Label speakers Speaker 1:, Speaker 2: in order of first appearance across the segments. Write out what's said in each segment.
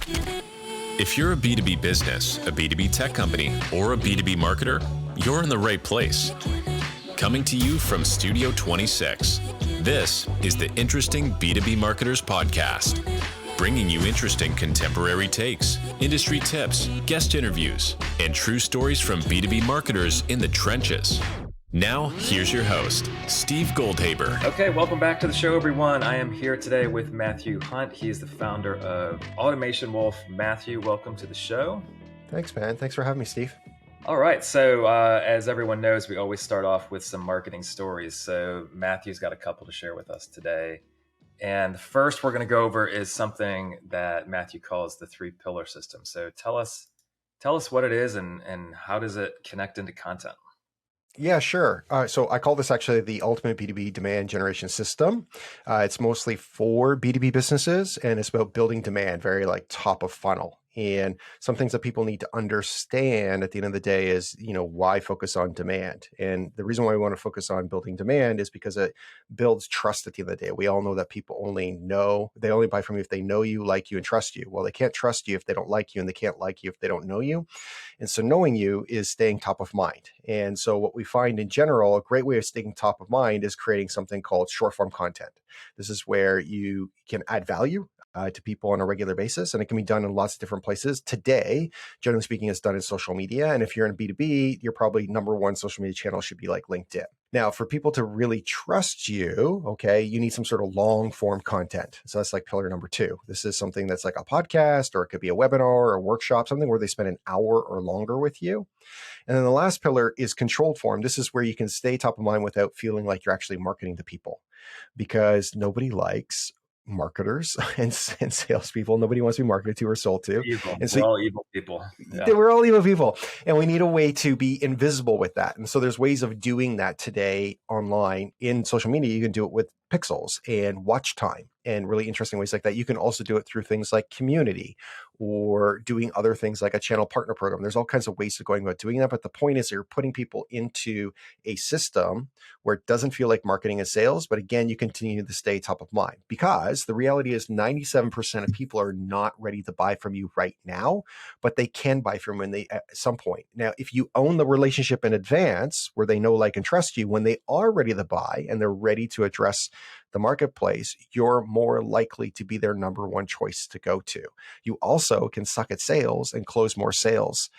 Speaker 1: If you're a B2B business, a B2B tech company, or a B2B marketer, you're in the right place. Coming to you from Studio 26, this is the Interesting B2B Marketers Podcast, bringing you interesting contemporary takes, industry tips, guest interviews, and true stories from B2B marketers in the trenches. Now, here's your host, Steve Goldhaber.
Speaker 2: Okay, welcome back to the show, everyone. I am here today with Matthew Hunt. He's the founder of Automation Wolf. Matthew, welcome to the show.
Speaker 3: Thanks, man. Thanks for having me, Steve.
Speaker 2: All right, so as everyone knows, we always start off with some marketing stories. So Matthew's got a couple to share with us today. And the first we're going to go over is something that Matthew calls the 3-pillar system. So tell us what it is and how does it connect into content?
Speaker 3: Yeah, sure. So I call this actually the ultimate B2B demand generation system. It's mostly for B2B businesses, and it's about building demand, very like top of funnel. And some things that people need to understand at the end of the day is, why focus on demand? And the reason why we want to focus on building demand is because it builds trust at the end of the day. We all know that people they only buy from you if they know you, like you, and trust you. Well, they can't trust you if they don't like you, and they can't like you if they don't know you. And so knowing you is staying top of mind. And so what we find in general, a great way of staying top of mind is creating something called short form content. This is where you can add value to people on a regular basis. And it can be done in lots of different places. Today, generally speaking, it's done in social media. And if you're in B2B, your probably number one social media channel should be like LinkedIn. Now, for people to really trust you, okay, you need some sort of long form content. So that's like pillar number 2. This is something that's like a podcast, or it could be a webinar or a workshop, something where they spend an hour or longer with you. And then the last pillar is controlled form. This is where you can stay top of mind without feeling like you're actually marketing to people, because nobody likes marketers and salespeople. Nobody wants to be marketed to or sold to.
Speaker 2: Evil.
Speaker 3: And so
Speaker 2: we're all evil people.
Speaker 3: Yeah. We're all evil people. And we need a way to be invisible with that. And so there's ways of doing that today online in social media. You can do it with pixels and watch time and really interesting ways like that. You can also do it through things like community or doing other things like a channel partner program. There's all kinds of ways of going about doing that. But the point is, you're putting people into a system where it doesn't feel like marketing and sales. But again, you continue to stay top of mind, because the reality is 97% of people are not ready to buy from you right now, but they can buy from you at some point. Now, if you own the relationship in advance, where they know, like, and trust you, when they are ready to buy and they're ready to address the marketplace, you're more likely to be their number one choice to go to. You also can suck at sales and close more sales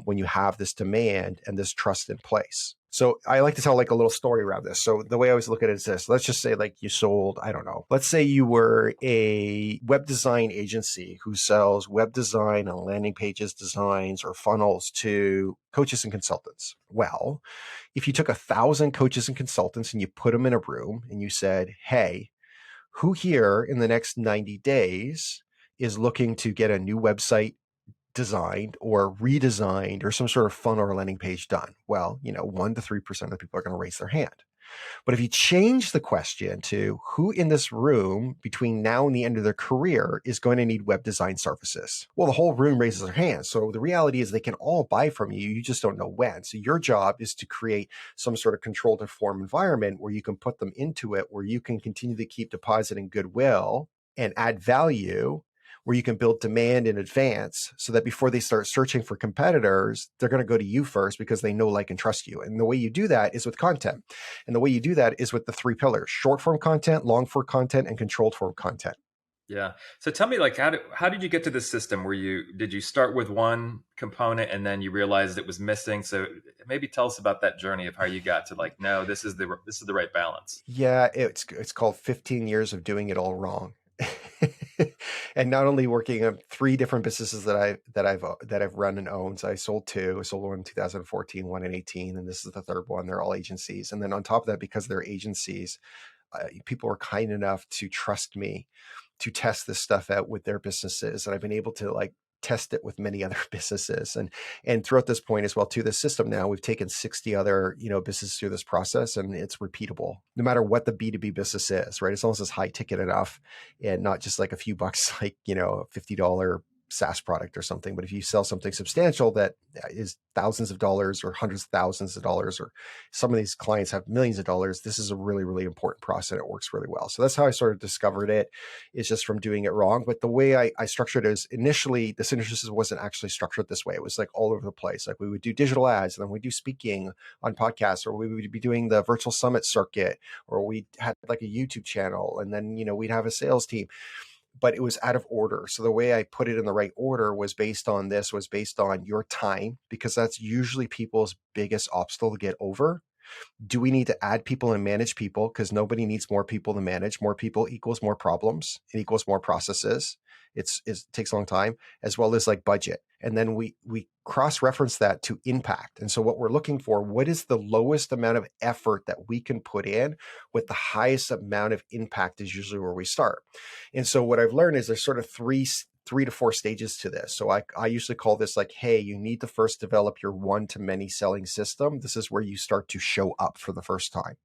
Speaker 3: when you have this demand and this trust in place. So I like to tell like a little story around this. So the way I always look at it is this. Let's just say like you sold, I don't know, let's say you were a web design agency who sells web design and landing pages designs or funnels to coaches and consultants. Well, if you took 1,000 coaches and consultants and you put them in a room and you said, hey, who here in the next 90 days is looking to get a new website designed or redesigned or some sort of funnel or landing page done? Well, 1 to 3% of the people are going to raise their hand. But if you change the question to who in this room between now and the end of their career is going to need web design services, well, the whole room raises their hands. So the reality is they can all buy from you. You just don't know when. So your job is to create some sort of controlled and form environment where you can put them into it, where you can continue to keep depositing goodwill and add value, where you can build demand in advance so that before they start searching for competitors, they're going to go to you first because they know, like, and trust you. And the way you do that is with content. And the way you do that is with the 3 pillars: short form content, long form content, and controlled form content.
Speaker 2: Yeah. So tell me, like, how did you get to this system where did you start with one component and then you realized it was missing? So maybe tell us about that journey of how you got to like, no, this is the right balance.
Speaker 3: Yeah, it's called 15 years of doing it all wrong. And not only working on 3 different businesses that I've run and owned. So I sold 2. I sold one in 2014, one in 2018, and this is the 3rd one. They're all agencies. And then on top of that, because they're agencies, people were kind enough to trust me to test this stuff out with their businesses. And I've been able to like test it with many other businesses. And throughout this point as well, to this system now, we've taken 60 other, businesses through this process, and it's repeatable no matter what the B2B business is, right? As long as it's high ticket enough and not just like a few bucks, like, $50 SaaS product or something. But if you sell something substantial that is thousands of dollars or hundreds of thousands of dollars, or some of these clients have millions of dollars, this is a really, really important process and it works really well. So that's how I sort of discovered it, is just from doing it wrong. But the way I structured it is, initially, this initiative wasn't actually structured this way. It was like all over the place. Like we would do digital ads, and then we'd do speaking on podcasts, or we would be doing the virtual summit circuit, or we had like a YouTube channel, and then, we'd have a sales team, but it was out of order. So the way I put it in the right order was based on your time, because that's usually people's biggest obstacle to get over. Do we need to add people and manage people? Because nobody needs more people to manage. More people equals more problems. It equals more processes. It takes a long time, as well as like budget. And then we cross-reference that to impact. And so what we're looking for, what is the lowest amount of effort that we can put in with the highest amount of impact, is usually where we start. And so what I've learned is there's sort of three to four stages to this. So I usually call this like, hey, you need to first develop your one-to-many selling system. This is where you start to show up for the first time.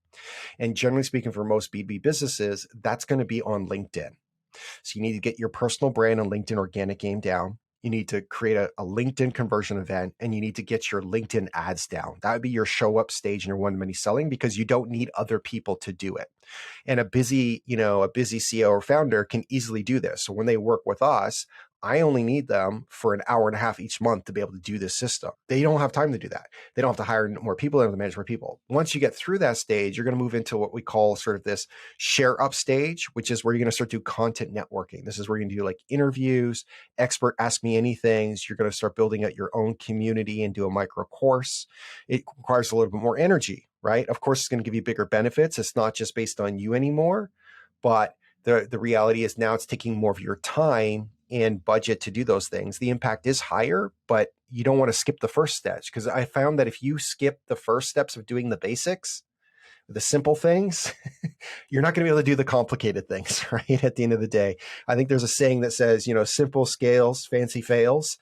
Speaker 3: And generally speaking, for most B2B businesses, that's going to be on LinkedIn. So you need to get your personal brand on LinkedIn organic game down. You need to create a LinkedIn conversion event, and you need to get your LinkedIn ads down. That would be your show up stage in your one-to-many selling, because you don't need other people to do it. And a busy CEO or founder can easily do this. So when they work with us, I only need them for an hour and a half each month to be able to do this system. They don't have time to do that. They don't have to hire more people. They don't have to manage more people. Once you get through that stage, you're going to move into what we call sort of this share up stage, which is where you're going to start to do content networking. This is where you're going to do like interviews, expert ask me anythings. You're going to start building out your own community and do a micro course. It requires a little bit more energy, right? Of course, it's going to give you bigger benefits. It's not just based on you anymore, but the reality is now it's taking more of your time and budget to do those things. The impact is higher, but you don't want to skip the first steps, because I found that if you skip the first steps of doing the basics, the simple things, you're not going to be able to do the complicated things, right? At the end of the day, I think there's a saying that says, simple scales, fancy fails.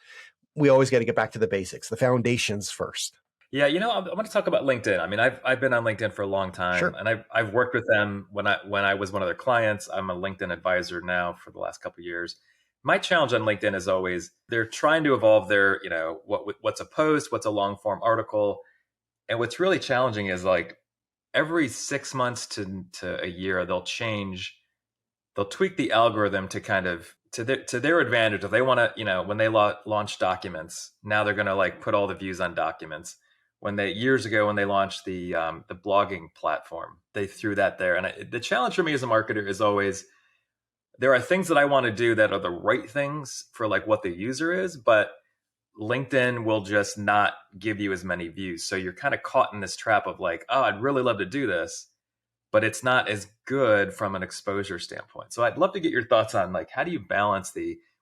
Speaker 3: We always got to get back to the basics, the foundations first.
Speaker 2: Yeah, I want to talk about LinkedIn. I mean, I've been on LinkedIn for a long time,
Speaker 3: Sure.
Speaker 2: and I've worked with them when I was one of their clients. I'm a LinkedIn advisor now for the last couple of years. My challenge on LinkedIn is always they're trying to evolve their, what's a post, what's a long form article, and what's really challenging is like every 6 months to a year they'll tweak the algorithm to kind of to their advantage. If they want to, when they launch documents, now they're going to like put all the views on documents. Years ago when they launched the blogging platform, they threw that there. And the challenge for me as a marketer is always, there are things that I want to do that are the right things for like what the user is, but LinkedIn will just not give you as many views. So you're kind of caught in this trap of like, oh, I'd really love to do this, but it's not as good from an exposure standpoint. So I'd love to get your thoughts on like, how do you balance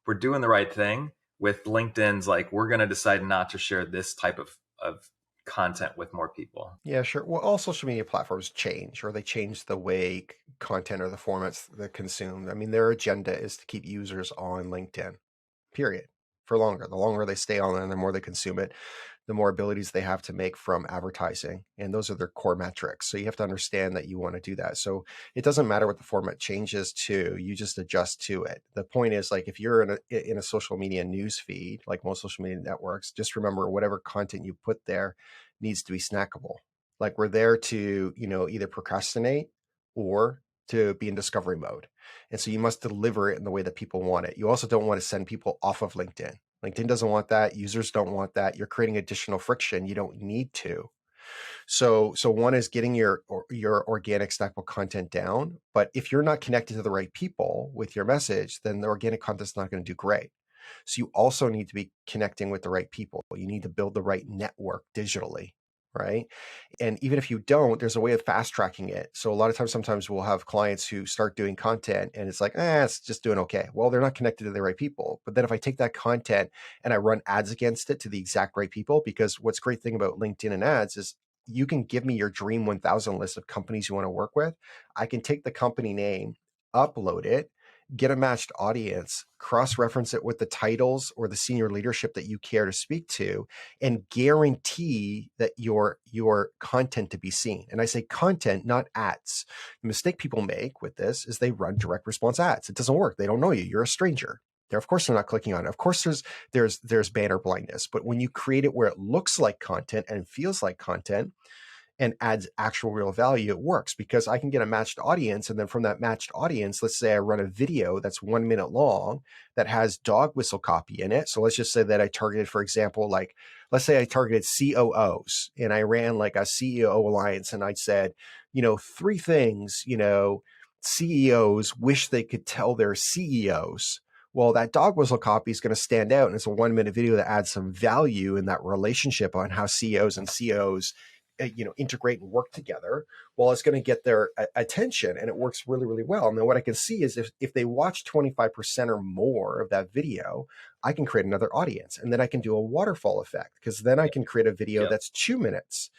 Speaker 2: we're doing the right thing with LinkedIn's like, we're going to decide not to share this type of content with more people?
Speaker 3: Yeah, sure. Well, all social media platforms change, or they change the way content or the formats that consumed. I mean, their agenda is to keep users on LinkedIn, period, for longer. The longer they stay on there, the more they consume it, the more abilities they have to make from advertising. And those are their core metrics. So you have to understand that you want to do that. So it doesn't matter what the format changes to, you just adjust to it. The point is, like, if you're in a social media news feed, like most social media networks, just remember whatever content you put there needs to be snackable. Like, we're there to, either procrastinate or to be in discovery mode. And so you must deliver it in the way that people want it. You also don't want to send people off of LinkedIn. LinkedIn doesn't want that. Users don't want that. You're creating additional friction. You don't need to. So one is getting your organic snackable content down. But if you're not connected to the right people with your message, then the organic content's not going to do great. So you also need to be connecting with the right people. You need to build the right network digitally, right? And even if you don't, there's a way of fast tracking it. So a lot of times, sometimes we'll have clients who start doing content and it's like, it's just doing okay. Well, they're not connected to the right people. But then if I take that content and I run ads against it to the exact right people, because what's great thing about LinkedIn and ads is you can give me your dream 1,000 list of companies you want to work with. I can take the company name, upload it, get a matched audience, cross-reference it with the titles or the senior leadership that you care to speak to, and guarantee that your content to be seen. And I say content, not ads. The mistake people make with this is they run direct response ads. It doesn't work. They don't know you. You're a stranger. Of course they're not clicking on it. Of course there's banner blindness, but when you create it where it looks like content and feels like content and adds actual real value, it works, because I can get a matched audience. And then from that matched audience, let's say I run a video that's 1 minute long that has dog whistle copy in it. So let's just say that I targeted, for example, like, let's say I targeted COOs and I ran like a CEO alliance and I said, 3 things, CEOs wish they could tell their CEOs. Well, that dog whistle copy is going to stand out, and it's a 1 minute video that adds some value in that relationship on how CEOs and COs integrate and work together. Well, it's going to get their attention, and it works really, really well. And then what I can see is if they watch 25% or more of that video, I can create another audience, and then I can do a waterfall effect, because then I can create a video that's 2 minutes.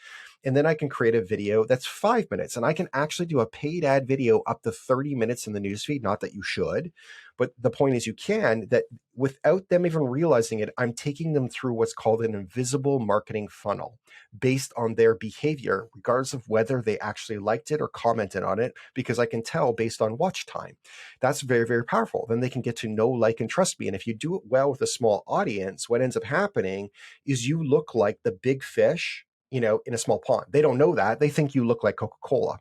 Speaker 3: And then I can create a video that's 5 minutes, and I can actually do a paid ad video up to 30 minutes in the newsfeed. Not that you should, but the point is you can, that without them even realizing it, I'm taking them through what's called an invisible marketing funnel based on their behavior, regardless of whether they actually liked it or commented on it, because I can tell based on watch time. That's very, very powerful. Then they can get to know, like, and trust me. And if you do it well with a small audience, what ends up happening is you look like the big fish, in a small pond. They don't know that. They think you look like Coca-Cola.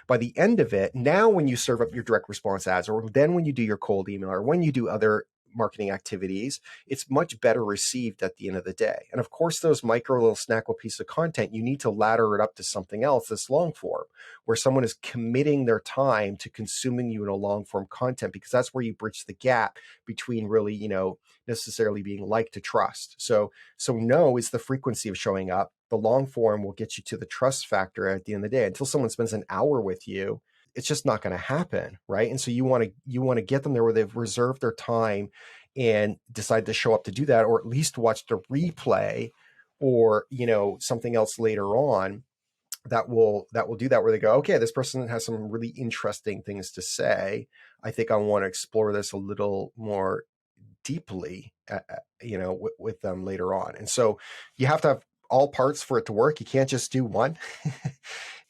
Speaker 3: By the end of it, now when you serve up your direct response ads, or then when you do your cold email, or when you do other marketing activities, it's much better received at the end of the day. And of course, those micro little snackable pieces of content, you need to ladder it up to something else that's long form, where someone is committing their time to consuming you in a long form content, because that's where you bridge the gap between really, necessarily being liked to trust. So no is the frequency of showing up. The long form will get you to the trust factor at the end of the day. Until someone spends an hour with you, it's just not going to happen, right? And so you want to get them there where they've reserved their time and decide to show up to do that, or at least watch the replay, or something else later on that will do that, where they go, okay, this person has some really interesting things to say. I think I want to explore this a little more deeply, with them later on. And so you have to have all parts for it to work. You can't just do one.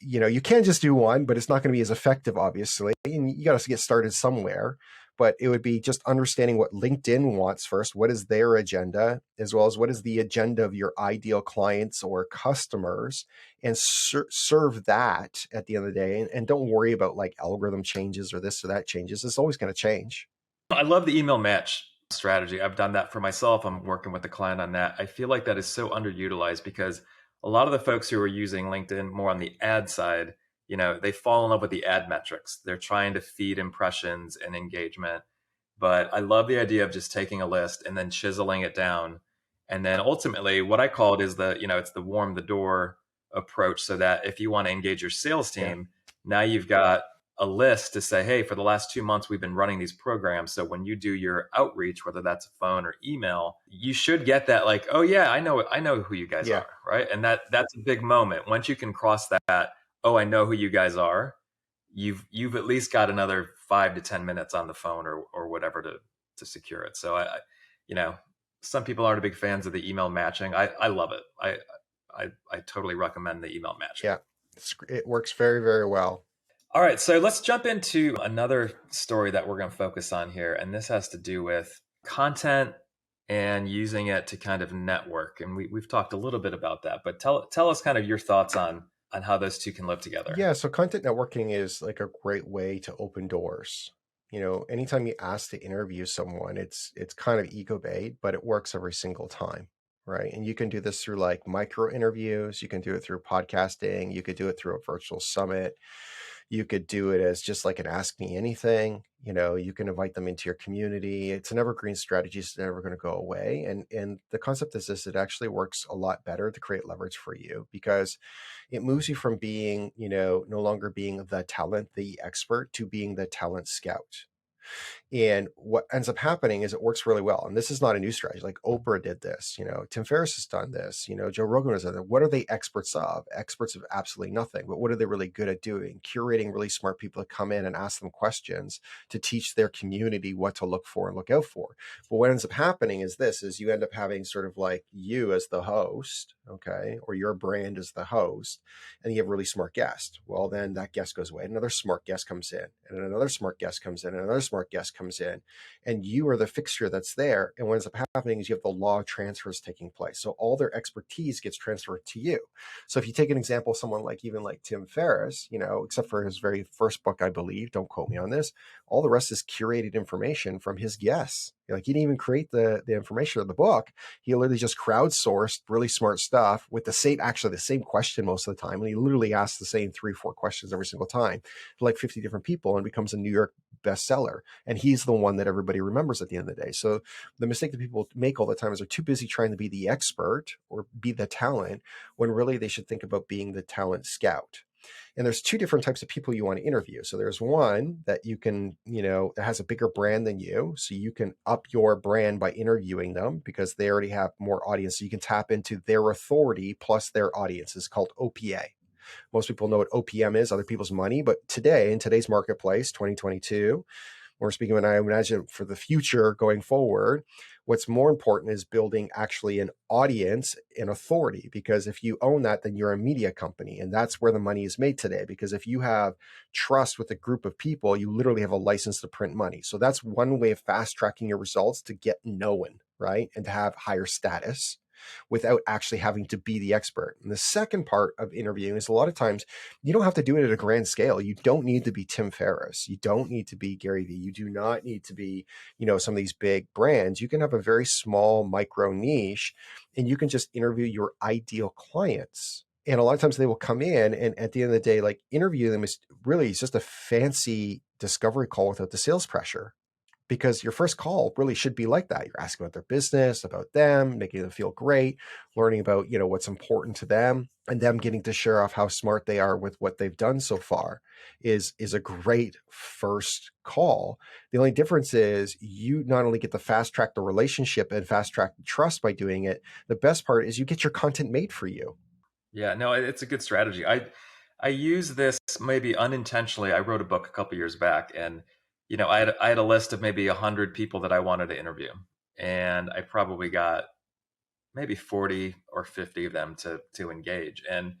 Speaker 3: You can just do one, but it's not going to be as effective, obviously. And you got to get started somewhere. But it would be just understanding what LinkedIn wants first. What is their agenda, as well as what is the agenda of your ideal clients or customers, and serve that at the end of the day. And don't worry about like algorithm changes or this or that changes. It's always going to change.
Speaker 2: I love the email match strategy. I've done that for myself. I'm working with the client on that. I feel like that is so underutilized, because a lot of the folks who are using LinkedIn more on the ad side, they fall in love with the ad metrics. They're trying to feed impressions and engagement. But I love the idea of just taking a list and then chiseling it down. And then ultimately what I call it is it's the warm the door approach, so that if you want to engage your sales team, now you've got a list to say, hey, for the last 2 months, we've been running these programs. So when you do your outreach, whether that's a phone or email, you should get that like, oh yeah, I know who you guys are, right? And that's a big moment. Once you can cross that, oh, I know who you guys are, you've at least got another 5 to 10 minutes on the phone or whatever to secure it. So I some people aren't big fans of the email matching. I love it. I totally recommend the email matching.
Speaker 3: Yeah, it works very, very well.
Speaker 2: All right, so let's jump into another story that we're going to focus on here. And this has to do with content and using it to kind of network. And we've talked a little bit about that, but tell us kind of your thoughts on how those two can live together.
Speaker 3: Yeah, so content networking is like a great way to open doors. Anytime you ask to interview someone, it's kind of ego bait, but it works every single time, right? And you can do this through like micro interviews. You can do it through podcasting. You could do it through a virtual summit. You could do it as just like an ask me anything. You can invite them into your community. It's an evergreen strategy. It's never going to go away. And the concept is this: it actually works a lot better to create leverage for you, because it moves you from being, no longer being the talent, the expert, to being the talent scout. And what ends up happening is it works really well. And this is not a new strategy. Like Oprah did this, Tim Ferriss has done this, Joe Rogan has done it. What are they experts of? Experts of absolutely nothing. But what are they really good at doing? Curating really smart people to come in and ask them questions to teach their community what to look for and look out for. But what ends up happening is you end up having sort of like you as the host, okay, or your brand as the host, and you have a really smart guest. Well, then that guest goes away. Another smart guest comes in, and another smart guest comes in, and another smart guest comes in, and you are the fixture that's there. And what ends up happening is you have the law of transfers taking place. So all their expertise gets transferred to you. So if you take an example of someone like even like Tim Ferriss, except for his very first book, I believe, don't quote me on this, all the rest is curated information from his guests. Like he didn't even create the information of the book. He literally just crowdsourced really smart stuff with the same question most of the time. And he literally asks the same 3-4 questions every single time to like 50 different people and becomes a New York bestseller. And he's the one that everybody remembers at the end of the day. So the mistake that people make all the time is they're too busy trying to be the expert or be the talent when really they should think about being the talent scout. And there's two different types of people you want to interview. So there's one that you can, that has a bigger brand than you. So you can up your brand by interviewing them because they already have more audience. So you can tap into their authority plus their audience. It's called OPA. Most people know what OPM is, other people's money. But today, in today's marketplace, 2022, we're speaking of, and I imagine for the future going forward, what's more important is building actually an audience and authority, because if you own that, then you're a media company. And that's where the money is made today. Because if you have trust with a group of people, you literally have a license to print money. So that's one way of fast tracking your results to get known, right? And to have higher status without actually having to be the expert. And the second part of interviewing is a lot of times you don't have to do it at a grand scale. You don't need to be Tim Ferriss. You don't need to be Gary Vee. You do not need to be, some of these big brands. You can have a very small micro niche and you can just interview your ideal clients. And a lot of times they will come in and at the end of the day, like interview them is really just a fancy discovery call without the sales pressure. Because your first call really should be like that. You're asking about their business, about them, making them feel great, learning about, what's important to them, and them getting to share off how smart they are with what they've done so far is a great first call. The only difference is you not only get to fast track the relationship and fast track the trust by doing it, the best part is you get your content made for you.
Speaker 2: Yeah, no, it's a good strategy. I use this maybe unintentionally. I wrote a book a couple years back, and I had a list of maybe 100 people that I wanted to interview, and I probably got maybe 40 or 50 of them to engage. And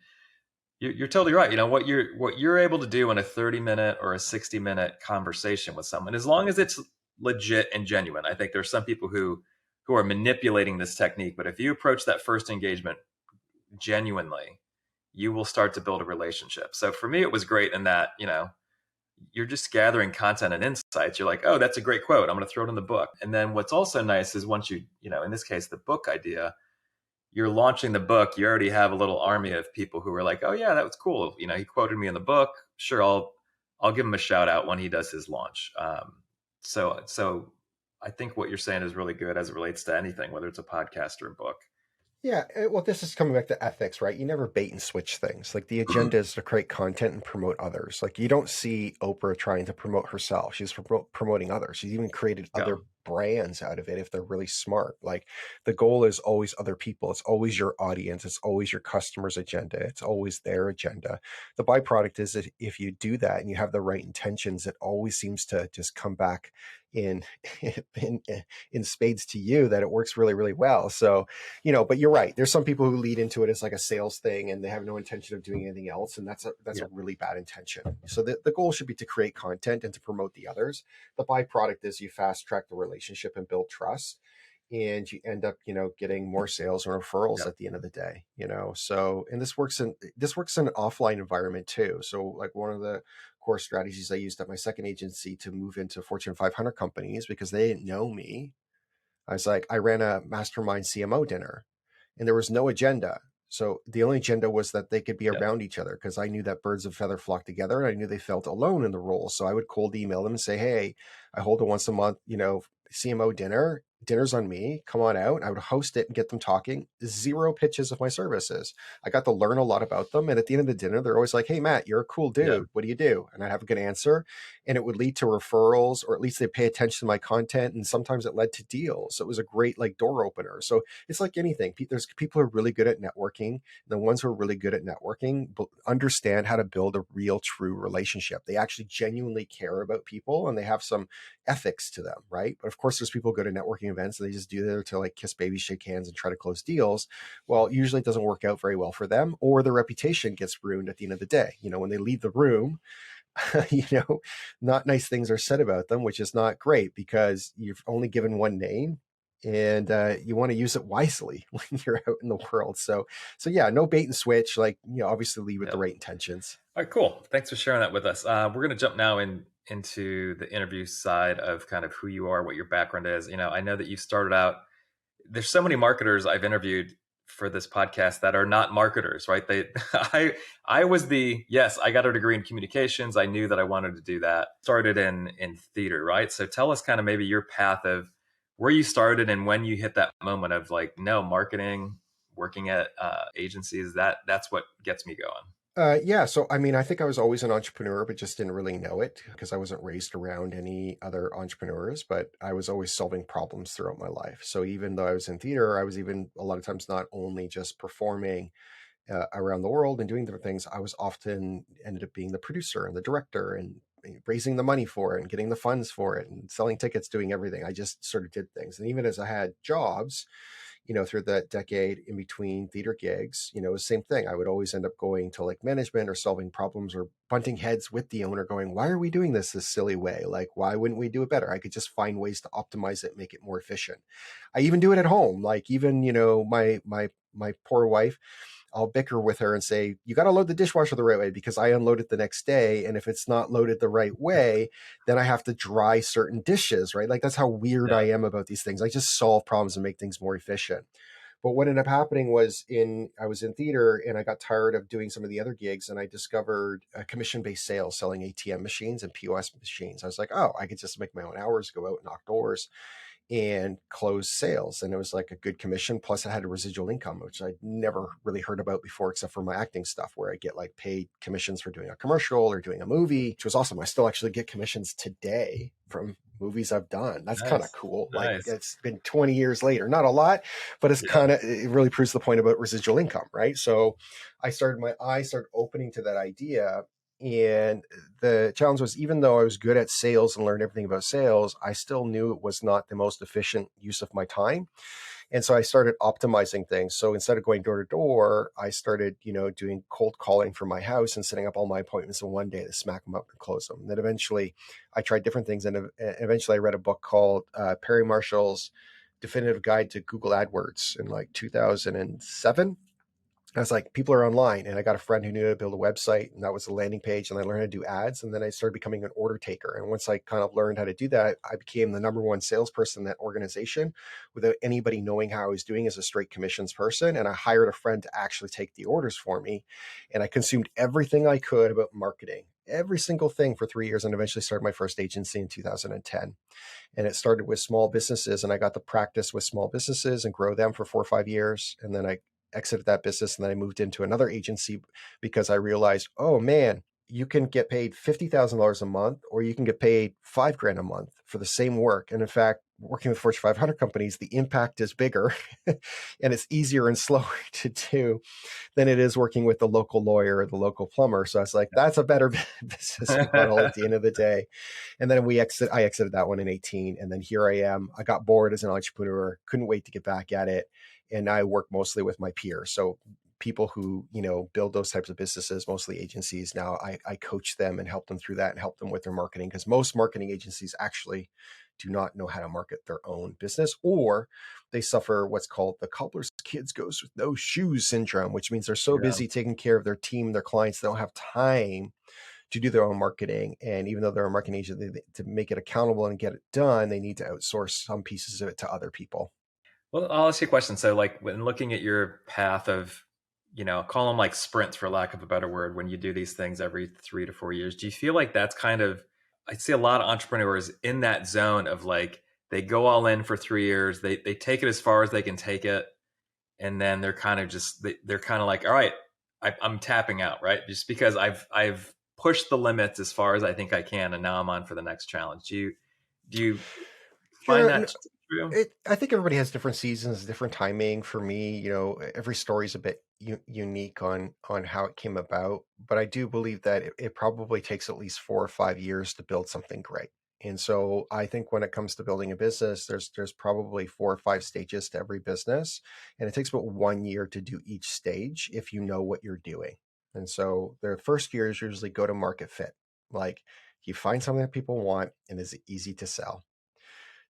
Speaker 2: you're totally right. What you're able to do in a 30-minute or a 60-minute conversation with someone, as long as it's legit and genuine. I think there's some people who are manipulating this technique, but if you approach that first engagement genuinely, you will start to build a relationship. So for me, it was great in that, you're just gathering content and insights. You're like, oh, that's a great quote. I'm going to throw it in the book. And then what's also nice is once you, in this case, the book idea, you're launching the book, you already have a little army of people who are like, oh yeah, that was cool. He quoted me in the book. Sure. I'll give him a shout out when he does his launch. So I think what you're saying is really good as it relates to anything, whether it's a podcast or a book.
Speaker 3: Yeah, well, this is coming back to ethics, right? You never bait and switch things. Like the agenda is to create content and promote others. Like you don't see Oprah trying to promote herself. She's promoting others. She's even created other brands out of it if they're really smart. Like the goal is always other people. It's always your audience. It's always your customer's agenda. It's always their agenda. The byproduct is that if you do that and you have the right intentions, it always seems to just come back in spades to you, that it works really, really well. So, but you're right. There's some people who lead into it as like a sales thing and they have no intention of doing anything else. And that's a really bad intention. So the goal should be to create content and to promote the others. The byproduct is you fast track the relationship and build trust. And you end up, getting more sales or referrals at the end of the day, So, and this works in an offline environment too. So like one of the core strategies I used at my second agency to move into Fortune 500 companies, because they didn't know me. I ran a mastermind CMO dinner and there was no agenda. So the only agenda was that they could be around each other, because I knew that birds of feather flock together and I knew they felt alone in the role. So I would cold email them and say, hey, I hold a once a month, CMO dinner. Dinner's on me. Come on out. I would host it and get them talking. 0 pitches of my services. I got to learn a lot about them. And at the end of the dinner, they're always like, hey, Matt, you're a cool dude. Yeah. What do you do? And I'd have a good answer. And it would lead to referrals, or at least they pay attention to my content. And sometimes it led to deals. So it was a great door opener. So it's like anything. There's people who are really good at networking. The ones who are really good at networking understand how to build a real, true relationship. They actually genuinely care about people and they have some ethics to them, right? But of course, there's people who go to networking events and they just do there to kiss babies, shake hands, and try to close deals. Well, usually it doesn't work out very well for them, or their reputation gets ruined at the end of the day. When they leave the room, you know, not nice things are said about them, which is not great because you've only given one name, and you want to use it wisely when you're out in the world. So yeah, no bait and switch. Like, obviously lead with
Speaker 2: Yeah.
Speaker 3: the right intentions.
Speaker 2: All right, cool. Thanks for sharing that with us. We're going to jump now into the interview side of kind of who you are, what your background is. I know that you started out. There's so many marketers I've interviewed for this podcast that are not marketers, right? I was yes, I got a degree in communications. I knew that I wanted to do that. Started in theater, right? So tell us kind of maybe your path of where you started and when you hit that moment of like, no, marketing, working at agencies. That's what gets me going.
Speaker 3: Yeah, so I mean, I think I was always an entrepreneur, but just didn't really know it because I wasn't raised around any other entrepreneurs, but I was always solving problems throughout my life. So even though I was in theater, I was even a lot of times not only just performing around the world and doing different things, I was often ended up being the producer and the director and raising the money for it and getting the funds for it and selling tickets, doing everything. I just sort of did things. And even as I had jobs, through that decade in between theater gigs, it was the same thing. I would always end up going to like management or solving problems or bunting heads with the owner going, why are we doing this silly way? Like, why wouldn't we do it better? I could just find ways to optimize it, make it more efficient. I even do it at home. Like even, my poor wife, I'll bicker with her and say, you got to load the dishwasher the right way because I unload it the next day. And if it's not loaded the right way, then I have to dry certain dishes, right? Like that's how weird I
Speaker 2: Yeah.
Speaker 3: am about these things. I just solve problems and make things more efficient. But what ended up happening was I was in theater and I got tired of doing some of the other gigs and I discovered commission-based sales, selling ATM machines and POS machines. I was like, oh, I could just make my own hours, go out and knock doors and close sales. And it was like a good commission. Plus I had a residual income, which I'd never really heard about before, except for my acting stuff where I get like paid commissions for doing a commercial or doing a movie, which was awesome. I still actually get commissions today from movies I've done. That's kind of
Speaker 2: Nice.
Speaker 3: cool. Like
Speaker 2: Nice.
Speaker 3: it's been 20 years later, not a lot, but
Speaker 2: Yeah.
Speaker 3: it really proves the point about residual income, right? So my eyes started opening to that idea. And the challenge was, even though I was good at sales and learned everything about sales, I still knew it was not the most efficient use of my time. And so I started optimizing things. So instead of going door to door, I started, doing cold calling from my house and setting up all my appointments in one day to smack them up and close them. And then eventually I tried different things. And eventually I read a book called Perry Marshall's Definitive Guide to Google AdWords in like 2007. I was like, people are online. And I got a friend who knew how to build a website, and that was the landing page. And I learned how to do ads. And then I started becoming an order taker. And once I kind of learned how to do that, I became the number one salesperson in that organization without anybody knowing how I was doing as a straight commissions person. And I hired a friend to actually take the orders for me. And I consumed everything I could about marketing, every single thing for 3 years, and eventually started my first agency in 2010. And it started with small businesses, and I got to practice with small businesses and grow them for 4 or 5 years. And then I exited that business, and then I moved into another agency because I realized, oh man, you can get paid $50,000 a month, or you can get paid $5,000 a month for the same work. And in fact, working with Fortune 500 companies, the impact is bigger and it's easier and slower to do than it is working with the local lawyer or the local plumber. So I was like, that's a better business model at the end of the day. And then I exited that one in 18. And then here I am. I got bored as an entrepreneur, couldn't wait to get back at it. And I work mostly with my peers. So people who, build those types of businesses, mostly agencies. Now I coach them and help them through that and help them with their marketing, because most marketing agencies actually do not know how to market their own business, or they suffer what's called the cobbler's kids goes with no shoes syndrome, which means they're so
Speaker 2: Yeah.
Speaker 3: busy taking care of their team, their clients, they don't have time to do their own marketing. And even though they're a marketing agent, to make it accountable and get it done, they need to outsource some pieces of it to other people.
Speaker 2: Well, I'll ask you a question. So, like, when looking at your path of, call them like sprints for lack of a better word, when you do these things every 3 to 4 years, do you feel like that's kind of, I see a lot of entrepreneurs in that zone of like, they go all in for 3 years, they take it as far as they can take it. And then they're kind of just, they're kind of like, all right, I'm tapping out, right? Just because I've pushed the limits as far as I think I can. And now I'm on for the next challenge. Do you find
Speaker 3: Sure.
Speaker 2: that true?
Speaker 3: I think everybody has different seasons, different timing. For me, every story is a bit unique on how it came about. But I do believe that it probably takes at least 4 or 5 years to build something great. And so I think when it comes to building a business, there's probably 4 or 5 stages to every business, and it takes about 1 year to do each stage if you know what you're doing. And so the first year is usually go to market fit. Like you find something that people want and is easy to sell.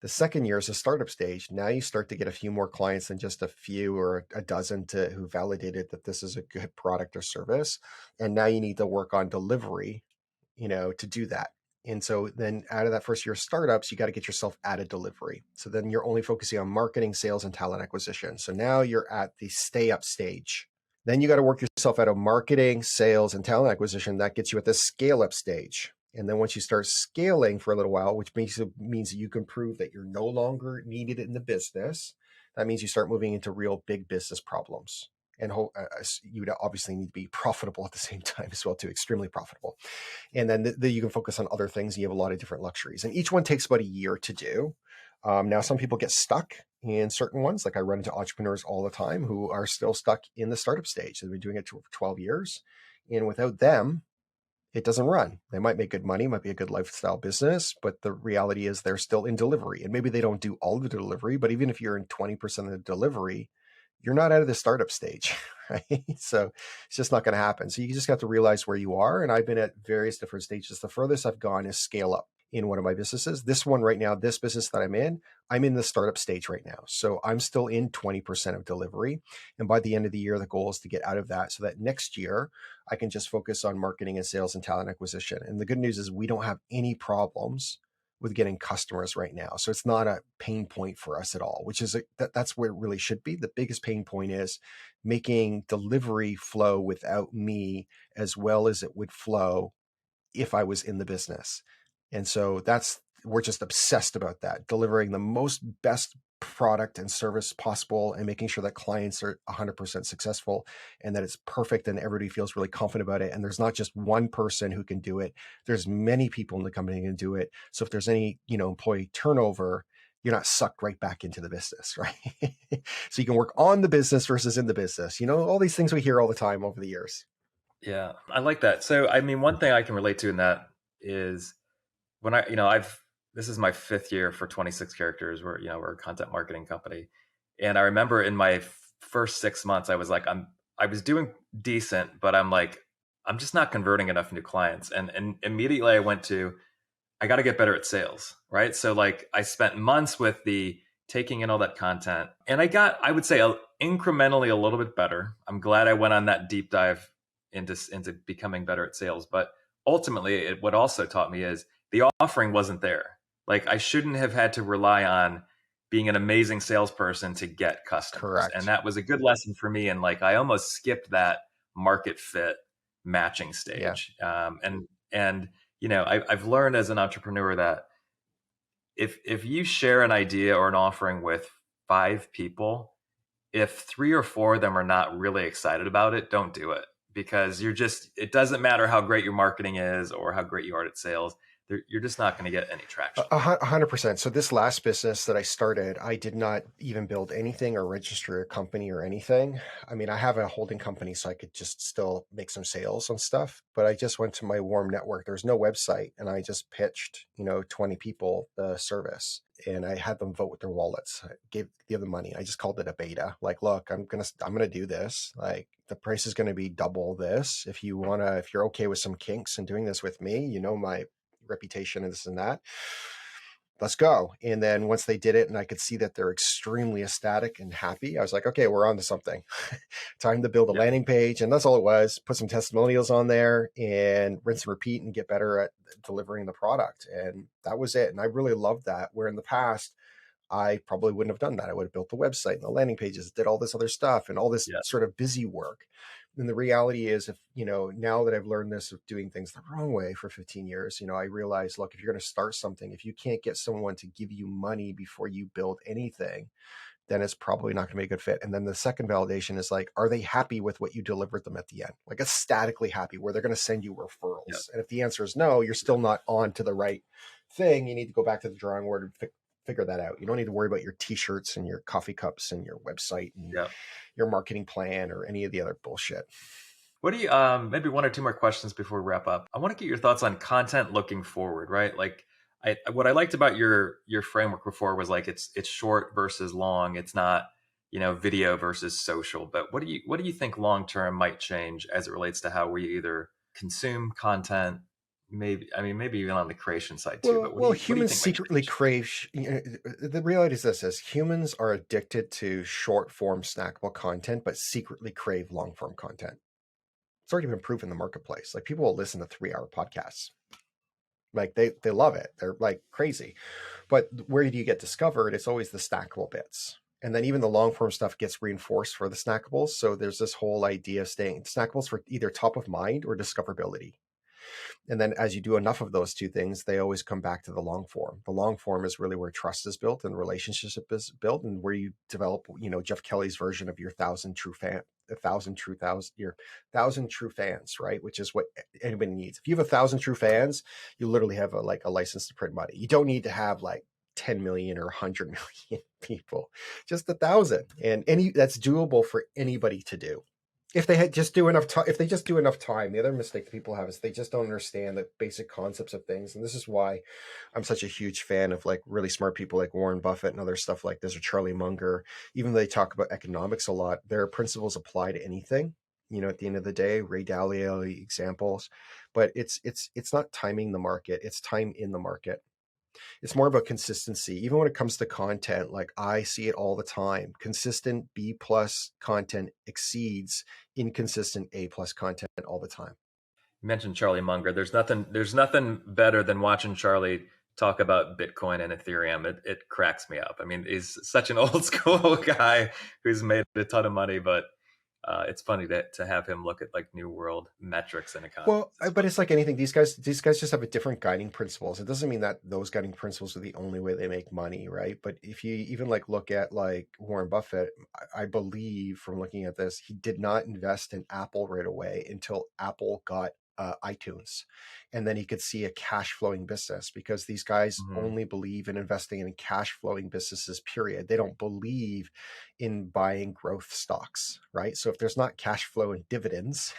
Speaker 3: The second year is a startup stage. Now you start to get a few more clients than just a few or a dozen who validated that this is a good product or service. And now you need to work on delivery, to do that. And so then out of that first year of startups, you got to get yourself out of delivery. So then you're only focusing on marketing, sales, and talent acquisition. So now you're at the stay up stage. Then you got to work yourself out of marketing, sales, and talent acquisition. That gets you at the scale up stage. And then once you start scaling for a little while, which means that you can prove that you're no longer needed in the business, that means you start moving into real big business problems. And you would obviously need to be profitable at the same time as well, too, extremely profitable. And then you can focus on other things. And you have a lot of different luxuries. And each one takes about a year to do. Now, some people get stuck in certain ones. Like I run into entrepreneurs all the time who are still stuck in the startup stage. They've been doing it for 12 years. And without them, it doesn't run. They might make good money, might be a good lifestyle business, but the reality is they're still in delivery. And maybe they don't do all the delivery, but even if you're in 20% of the delivery, you're not out of the startup stage, right? So it's just not going to happen. So you just have to realize where you are. And I've been at various different stages. The furthest I've gone is scale up in one of my businesses. This one right now, this business that I'm in the startup stage right now. So I'm still in 20% of delivery. And by the end of the year, the goal is to get out of that so that next year I can just focus on marketing and sales and talent acquisition. And the good news is we don't have any problems with getting customers right now. So it's not a pain point for us at all, which is that's where it really should be. The biggest pain point is making delivery flow without me as well as it would flow if I was in the business. And so we're just obsessed about that, delivering the most best product and service possible and making sure that clients are 100% successful and that it's perfect and everybody feels really confident about it. And there's not just one person who can do it. There's many people in the company who can do it. So if there's any, employee turnover, you're not sucked right back into the business, right? So you can work on the business versus in the business, all these things we hear all the time over the years.
Speaker 2: Yeah, I like that. So, I mean, one thing I can relate to in that is when this is my 5th year for 26 characters. We're a content marketing company. And I remember in my first 6 months, I was like, I was doing decent, but I'm like, I'm just not converting enough new clients. And immediately I got to get better at sales, right? So like I spent months with taking in all that content and I would say incrementally a little bit better. I'm glad I went on that deep dive into becoming better at sales. But ultimately what also taught me is the offering wasn't there. Like I shouldn't have had to rely on being an amazing salesperson to get customers.
Speaker 3: Correct.
Speaker 2: And that was a good lesson for me. And like, I almost skipped that market fit matching stage. Yeah. And I've learned as an entrepreneur that if you share an idea or an offering with 5 people, if 3 or 4 of them are not really excited about it, don't do it, because it doesn't matter how great your marketing is or how great you are at sales. You're just not going to get any traction.
Speaker 3: 100%. So this last business that I started, I did not even build anything or register a company or anything. I mean, I have a holding company, so I could just still make some sales on stuff, but I just went to my warm network. There's no website. And I just pitched, 20 people the service and I had them vote with their wallets. I give them money. I just called it a beta. Like, look, I'm going to do this. Like the price is going to be double this. If you're okay with some kinks and doing this with me, my reputation and this and that, let's go. And then once they did it and I could see that they're extremely ecstatic and happy, I was like, okay, we're on to something. Time to build a landing page. And that's all it was. Put some testimonials on there and rinse and repeat and get better at delivering the product. And that was it. And I really loved that, where in the past I probably wouldn't have done that. I would have built the website and the landing pages, did all this other stuff and all this sort of busy work. And the reality is, if, now that I've learned this of doing things the wrong way for 15 years, I realize, look, if you're going to start something, if you can't get someone to give you money before you build anything, then it's probably not going to be a good fit. And then the second validation is like, are they happy with what you delivered them at the end? Like ecstatically happy, where they're going to send you referrals. Yeah. And if the answer is no, you're still not on to the right thing. You need to go back to the drawing board and figure that out. You don't need to worry about your t-shirts and your coffee cups and your website and your marketing plan or any of the other bullshit.
Speaker 2: What do you, maybe 1 or 2 more questions before we wrap up. I want to get your thoughts on content looking forward, right? Like what I liked about your framework before was like, it's short versus long. It's not, video versus social, but what do you think long-term might change as it relates to how we either consume content, maybe, I mean, maybe even on the creation side too.
Speaker 3: Well,
Speaker 2: But
Speaker 3: well,
Speaker 2: what do you
Speaker 3: humans
Speaker 2: think might
Speaker 3: secretly
Speaker 2: change?
Speaker 3: crave. The reality is this: is humans are addicted to short form snackable content, but secretly crave long form content. It's already been proven in the marketplace. Like people will listen to 3 hour podcasts. Like they love it. They're like crazy. But where do you get discovered? It's always the snackable bits. And then even the long form stuff gets reinforced for the snackables. So there's this whole idea of staying snackables for either top of mind or discoverability. And then as you do enough of those two things, they always come back to the long form. The long form is really where trust is built and relationship is built, and where you develop, Jeff Kelly's version of your thousand true fans, right? Which is what anybody needs. If you have 1,000 true fans, you literally have a license to print money. You don't need to have like 10 million or 100 million people, just 1,000, and that's doable for anybody to do if they had just do enough time. If they just do enough time. The other mistake that people have is they just don't understand the basic concepts of things, and this is why I'm such a huge fan of like really smart people like Warren Buffett and other stuff like this, or Charlie Munger. Even though they talk about economics a lot, their principles apply to anything. At the end of the day, Ray Dalio examples, but it's not timing the market, it's time in the market. It's more about consistency. Even when it comes to content, like I see it all the time. Consistent B plus content exceeds inconsistent A plus content all the time.
Speaker 2: You mentioned Charlie Munger. There's nothing better than watching Charlie talk about Bitcoin and Ethereum. It cracks me up. I mean, he's such an old school guy who's made a ton of money, but it's funny to have him look at like new world metrics and economies.
Speaker 3: Well, but it's like anything. These guys just have a different guiding principles. It doesn't mean that those guiding principles are the only way they make money, right? But if you even like look at like Warren Buffett, I believe from looking at this, he did not invest in Apple right away until Apple got iTunes, and then he could see a cash flowing business, because these guys
Speaker 2: Mhm.
Speaker 3: only believe in investing in cash flowing businesses. Period. They don't believe in buying growth stocks, right? So if there's not cash flow and dividends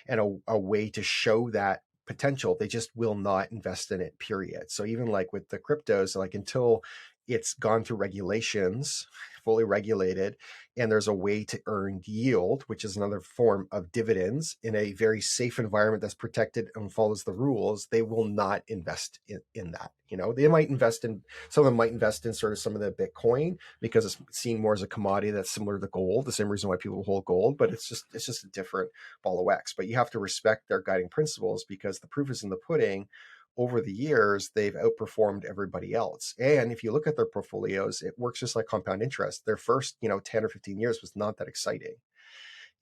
Speaker 3: and a way to show that potential, they just will not invest in it, period. So even like with the cryptos, like until it's gone through regulations, fully regulated, and there's a way to earn yield, which is another form of dividends in a very safe environment that's protected and follows the rules, they will not invest in that. They might invest in, some of them might invest in sort of some of the Bitcoin, because it's seen more as a commodity that's similar to gold, the same reason why people hold gold, but it's just a different ball of wax. But you have to respect their guiding principles, because the proof is in the pudding. Over the years, they've outperformed everybody else. And if you look at their portfolios, it works just like compound interest. Their first, 10 or 15 years was not that exciting.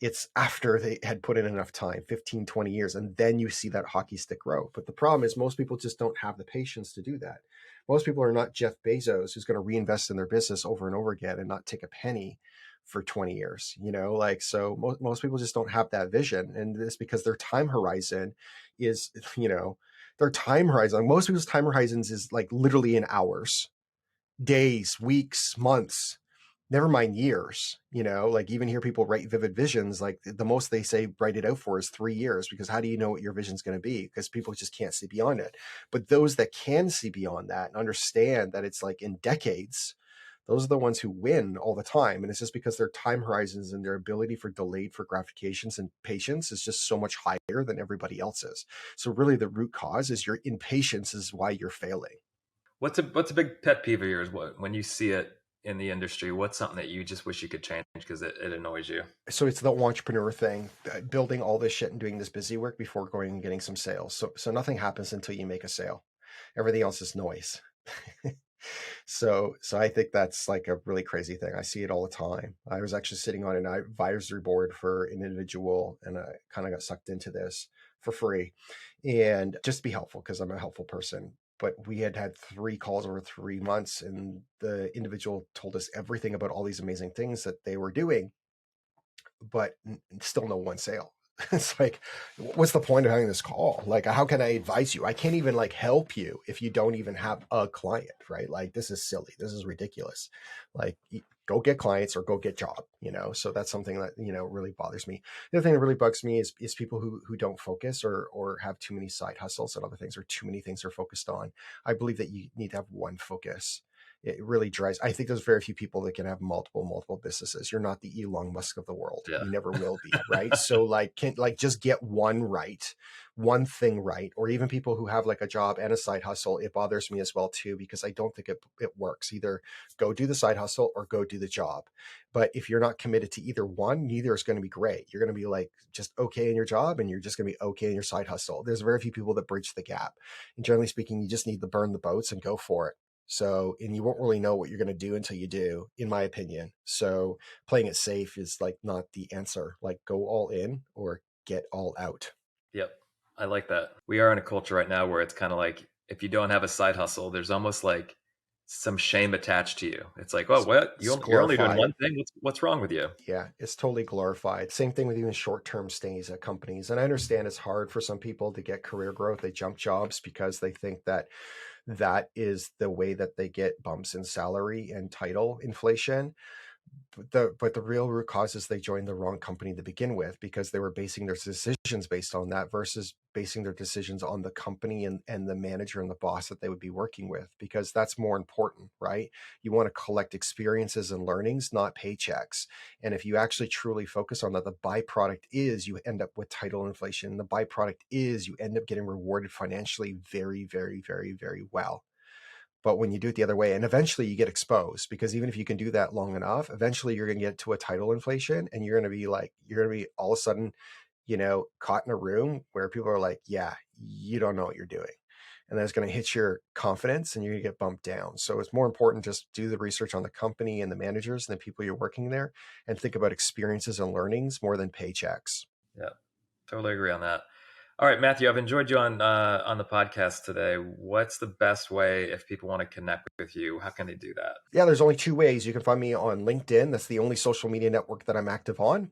Speaker 3: It's after they had put in enough time, 15, 20 years, and then you see that hockey stick growth. But the problem is most people just don't have the patience to do that. Most people are not Jeff Bezos, who's going to reinvest in their business over and over again and not take a penny for 20 years. Like, so most people just don't have that vision. And it's because their time horizon is, their time horizon, most people's time horizons is like literally in hours, days, weeks, months, never mind years. Like even hear people write vivid visions, like the most they say write it out for is 3 years, because how do you know what your vision's going to be? Because people just can't see beyond it. But those that can see beyond that and understand that it's like in decades, those are the ones who win all the time. And it's just because their time horizons and their ability for delayed for gratifications and patience is just so much higher than everybody else's. So really the root cause is your impatience is why you're failing.
Speaker 2: What's a big pet peeve of yours? When you see it in the industry, what's something that you just wish you could change because it annoys you?
Speaker 3: So it's the entrepreneur thing, building all this shit and doing this busy work before going and getting some sales. So nothing happens until you make a sale. Everything else is noise. So I think that's like a really crazy thing. I see it all the time. I was actually sitting on an advisory board for an individual, and I kind of got sucked into this for free, and just to be helpful, because I'm a helpful person. But we had 3 calls over 3 months, and the individual told us everything about all these amazing things that they were doing, but still no one sale. It's like, what's the point of having this call? Like, how can I advise you? I can't even like help you if you don't even have a client, right? Like, this is silly. This is ridiculous. Like, go get clients or go get job, So that's something that, really bothers me. The other thing that really bugs me is people who don't focus or have too many side hustles and other things, or too many things they're focused on. I believe that you need to have one focus. It really drives. I think there's very few people that can have multiple businesses. You're not the Elon Musk of the world.
Speaker 2: Yeah.
Speaker 3: You never will be, right? So just get one thing right, or even people who have like a job and a side hustle. It bothers me as well too, because I don't think it works. Either go do the side hustle or go do the job. But if you're not committed to either one, neither is going to be great. You're going to be like just okay in your job, and you're just going to be okay in your side hustle. There's very few people that bridge the gap. And generally speaking, you just need to burn the boats and go for it. So, and you won't really know what you're going to do until you do, in my opinion. So playing it safe is like not the answer. Like go all in or get all out.
Speaker 2: Yep. I like that. We are in a culture right now where it's kind of like, if you don't have a side hustle, there's almost like some shame attached to you. It's like, oh, what? You're only doing one thing. What's wrong with you?
Speaker 3: Yeah, it's totally glorified. Same thing with even short-term stays at companies. And I understand it's hard for some people to get career growth. They jump jobs because they think that is the way that they get bumps in salary and title inflation. But the real root cause is they joined the wrong company to begin with, because they were basing their decisions based on that versus basing their decisions on the company and the manager and the boss that they would be working with, because that's more important, right? You want to collect experiences and learnings, not paychecks. And if you actually truly focus on that, the byproduct is you end up with title inflation. The byproduct is you end up getting rewarded financially very, very, very, very well. But when you do it the other way, and eventually you get exposed, because even if you can do that long enough, eventually you're going to get to a title inflation, and you're going to be all of a sudden, caught in a room where people are like, yeah, you don't know what you're doing. And that's going to hit your confidence, and you're going to get bumped down. So it's more important just do the research on the company and the managers and the people you're working there, and think about experiences and learnings more than paychecks.
Speaker 2: Yeah, totally agree on that. All right, Matthew, I've enjoyed you on the podcast today. What's the best way if people want to connect with you? How can they do that?
Speaker 3: Yeah, there's only two ways. You can find me on LinkedIn. That's the only social media network that I'm active on.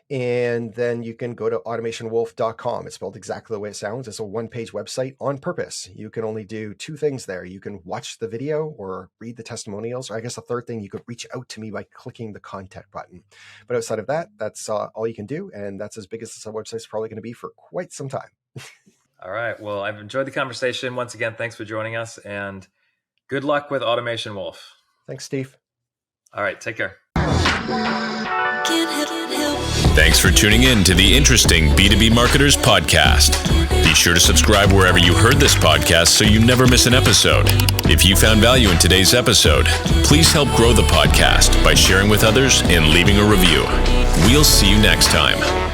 Speaker 3: And then you can go to automationwolf.com. It's spelled exactly the way it sounds. It's a one-page website on purpose. You can only do two things there. You can watch the video or read the testimonials. Or I guess the third thing, you could reach out to me by clicking the contact button. But outside of that, that's all you can do. And that's as big as this website's probably going to be for quite some time.
Speaker 2: All right. Well, I've enjoyed the conversation. Once again, thanks for joining us, and good luck with Automation Wolf.
Speaker 3: Thanks, Steve.
Speaker 2: All right. Take care.
Speaker 1: Thanks for tuning in to the Interesting B2B Marketers Podcast. Be sure to subscribe wherever you heard this podcast so you never miss an episode. If you found value in today's episode, please help grow the podcast by sharing with others and leaving a review. We'll see you next time.